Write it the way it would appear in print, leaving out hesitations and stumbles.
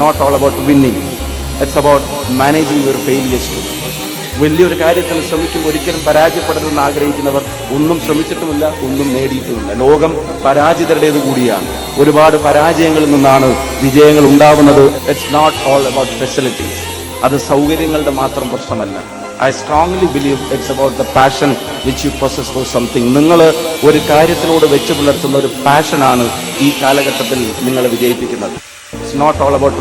not all about winning. It's about managing your failures too. വലിയൊരു കാര്യത്തിന് ശ്രമിക്കുമ്പോൾ ഒരിക്കലും പരാജയപ്പെടണമെന്ന് ആഗ്രഹിക്കുന്നവർ ഒന്നും ശ്രമിച്ചിട്ടുമില്ല, ഒന്നും നേടിയിട്ടുമില്ല. ലോകം പരാജിതരുടേത് കൂടിയാണ്. ഒരുപാട് പരാജയങ്ങളിൽ നിന്നാണ് വിജയങ്ങൾ ഉണ്ടാവുന്നത്. It's not all about facilities. അത് സൗകര്യങ്ങളുടെ മാത്രം പ്രശ്നമല്ല. I strongly believe it's about the passion which you possess for something. നിങ്ങൾ ഒരു കാര്യത്തിനോട് വെച്ച് പുലർത്തുന്ന ഒരു പാഷനാണ് ഈ കാലഘട്ടത്തിൽ നിങ്ങളെ വിജയിപ്പിക്കുന്നത്. It's not all about